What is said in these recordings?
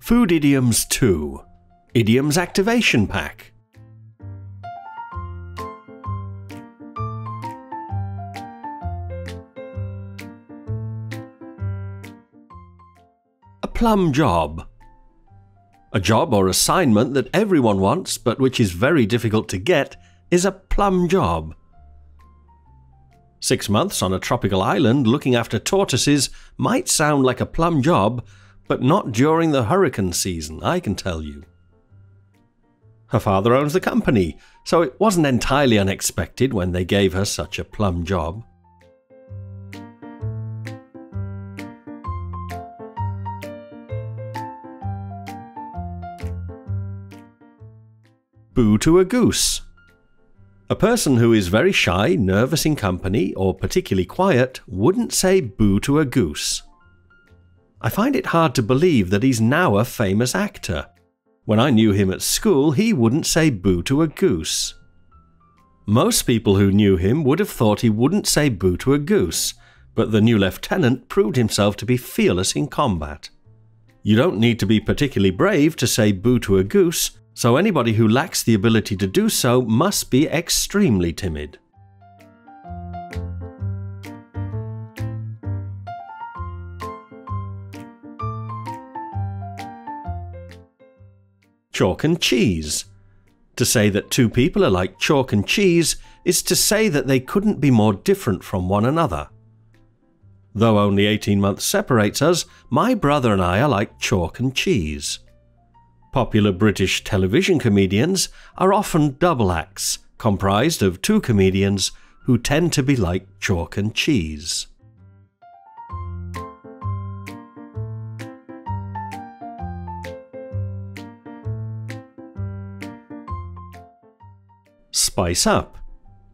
Food Idioms 2 Idioms Activation Pack. A plum job. A job or assignment that everyone wants but which is very difficult to get is a plum job. 6 months on a tropical island looking after tortoises might sound like a plum job, but not during the hurricane season, I can tell you. Her father owns the company, so it wasn't entirely unexpected when they gave her such a plum job. Boo to a goose. A person who is very shy, nervous in company, or particularly quiet wouldn't say boo to a goose. I find it hard to believe that he's now a famous actor. When I knew him at school, he wouldn't say boo to a goose. Most people who knew him would have thought he wouldn't say boo to a goose, but the new lieutenant proved himself to be fearless in combat. You don't need to be particularly brave to say boo to a goose, so anybody who lacks the ability to do so must be extremely timid. Chalk and cheese. To say that two people are like chalk and cheese is to say that they couldn't be more different from one another. Though only 18 months separates us, my brother and I are like chalk and cheese. Popular British television comedians are often double acts, comprised of two comedians who tend to be like chalk and cheese. Spice up.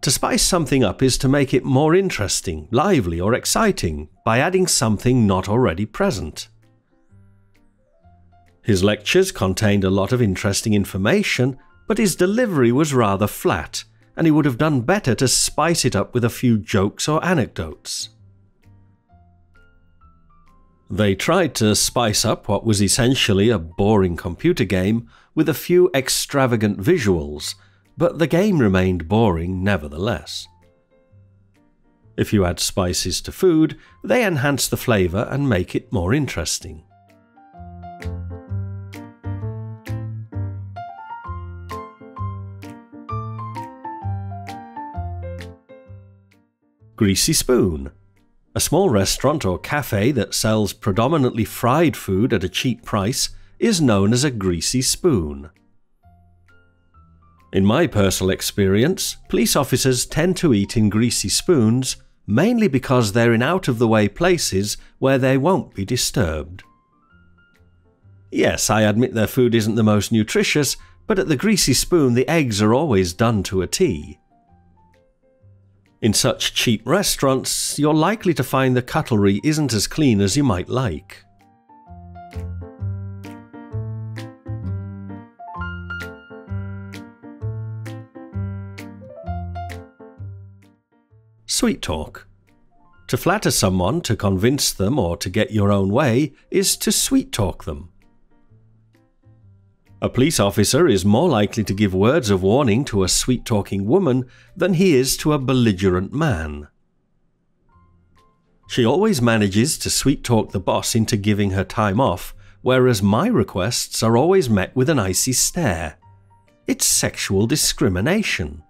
To spice something up is to make it more interesting, lively or exciting by adding something not already present. His lectures contained a lot of interesting information, but his delivery was rather flat, and he would have done better to spice it up with a few jokes or anecdotes. They tried to spice up what was essentially a boring computer game with a few extravagant visuals, but the game remained boring nevertheless. If you add spices to food, they enhance the flavour and make it more interesting. Greasy spoon. A small restaurant or cafe that sells predominantly fried food at a cheap price is known as a greasy spoon. In my personal experience, police officers tend to eat in greasy spoons mainly because they're in out-of-the-way places where they won't be disturbed. Yes, I admit their food isn't the most nutritious, but at the greasy spoon the eggs are always done to a T. In such cheap restaurants, you're likely to find the cutlery isn't as clean as you might like. Sweet talk. To flatter someone, to convince them, or to get your own way is to sweet talk them. A police officer is more likely to give words of warning to a sweet-talking woman than he is to a belligerent man. She always manages to sweet-talk the boss into giving her time off, whereas my requests are always met with an icy stare. It's sexual discrimination.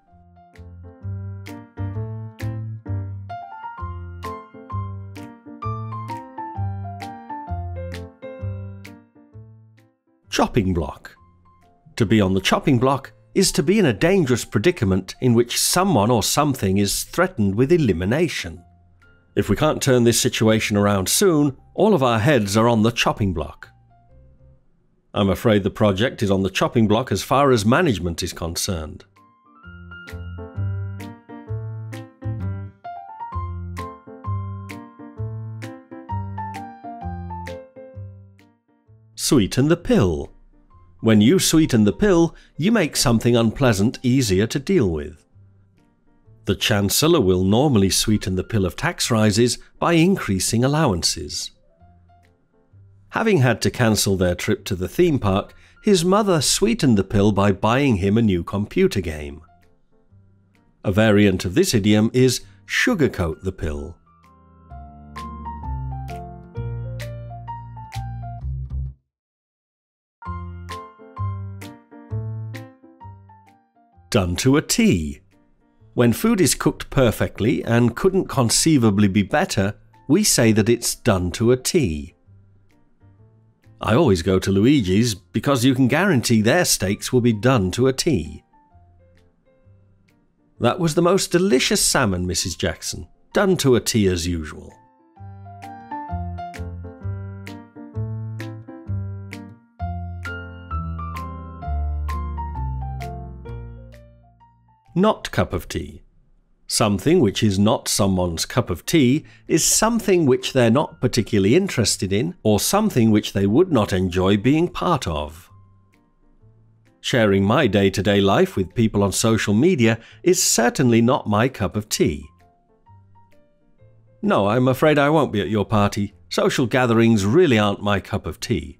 Chopping block. To be on the chopping block is to be in a dangerous predicament in which someone or something is threatened with elimination. If we can't turn this situation around soon, all of our heads are on the chopping block. I'm afraid the project is on the chopping block as far as management is concerned. Sweeten the pill. When you sweeten the pill, you make something unpleasant easier to deal with. The Chancellor will normally sweeten the pill of tax rises by increasing allowances. Having had to cancel their trip to the theme park, his mother sweetened the pill by buying him a new computer game. A variant of this idiom is sugarcoat the pill. Done to a T. When food is cooked perfectly and couldn't conceivably be better, we say that it's done to a T. I always go to Luigi's because you can guarantee their steaks will be done to a T. That was the most delicious salmon, Mrs. Jackson. Done to a T as usual. Not cup of tea. Something which is not someone's cup of tea is something which they're not particularly interested in, or something which they would not enjoy being part of. Sharing my day-to-day life with people on social media is certainly not my cup of tea. No, I'm afraid I won't be at your party. Social gatherings really aren't my cup of tea.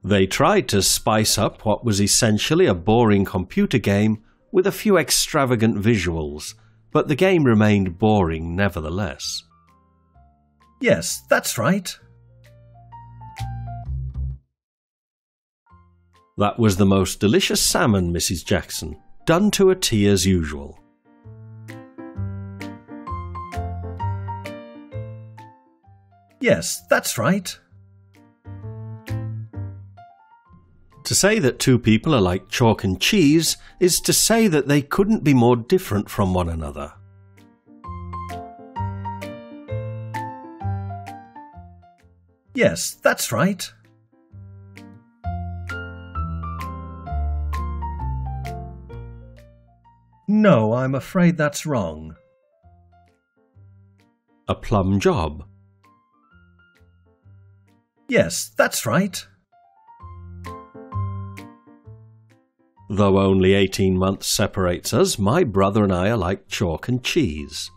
They tried to spice up what was essentially a boring computer game with a few extravagant visuals, but the game remained boring nevertheless. Yes, that's right. That was the most delicious salmon, Mrs. Jackson. Done to a T as usual. Yes, that's right. To say that two people are like chalk and cheese is to say that they couldn't be more different from one another. Yes, that's right. No, I'm afraid that's wrong. A plum job. Yes, that's right. Though only 18 months separates us, my brother and I are like chalk and cheese.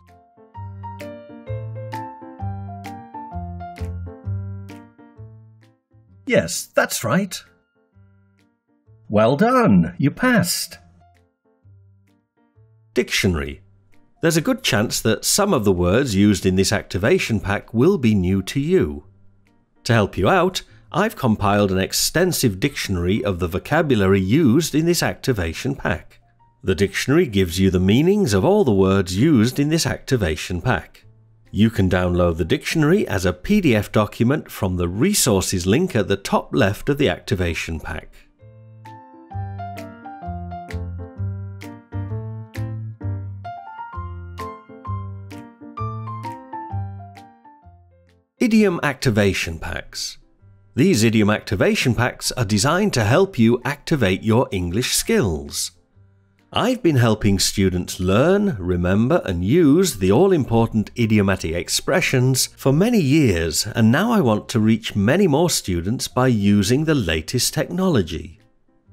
Yes, that's right. Well done, you passed. Dictionary. There's a good chance that some of the words used in this activation pack will be new to you. To help you out, I've compiled an extensive dictionary of the vocabulary used in this activation pack. The dictionary gives you the meanings of all the words used in this activation pack. You can download the dictionary as a PDF document from the resources link at the top left of the activation pack. Idiom activation packs. These idiom activation packs are designed to help you activate your English skills. I've been helping students learn, remember and use the all-important idiomatic expressions for many years, and now I want to reach many more students by using the latest technology.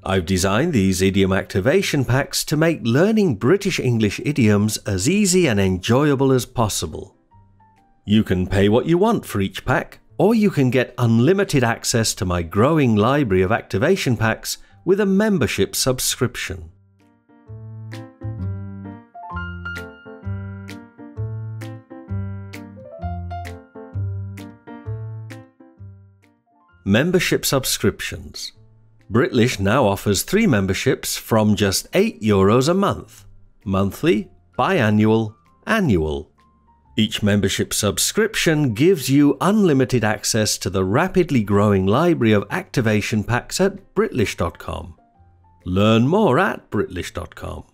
I've designed these idiom activation packs to make learning British English idioms as easy and enjoyable as possible. You can pay what you want for each pack, or you can get unlimited access to my growing library of activation packs with a membership subscription. Membership subscriptions. Britlish now offers 3 memberships from just €8 a month: monthly, biannual, annual. Each membership subscription gives you unlimited access to the rapidly growing library of activation packs at Britlish.com. Learn more at Britlish.com.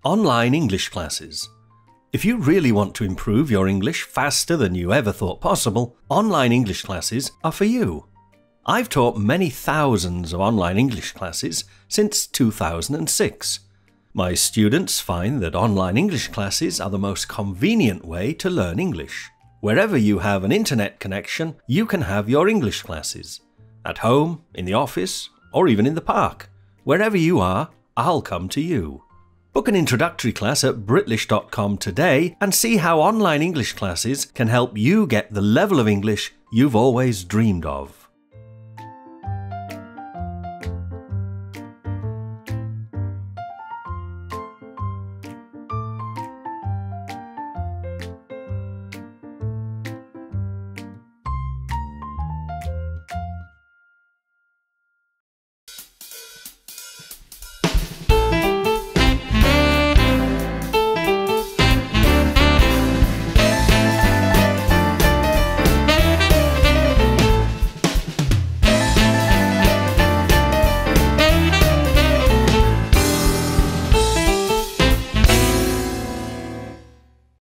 Online English classes. If you really want to improve your English faster than you ever thought possible, online English classes are for you. I've taught many thousands of online English classes since 2006. My students find that online English classes are the most convenient way to learn English. Wherever you have an internet connection, you can have your English classes. At home, in the office, or even in the park. Wherever you are, I'll come to you. Book an introductory class at Britlish.com today and see how online English classes can help you get the level of English you've always dreamed of.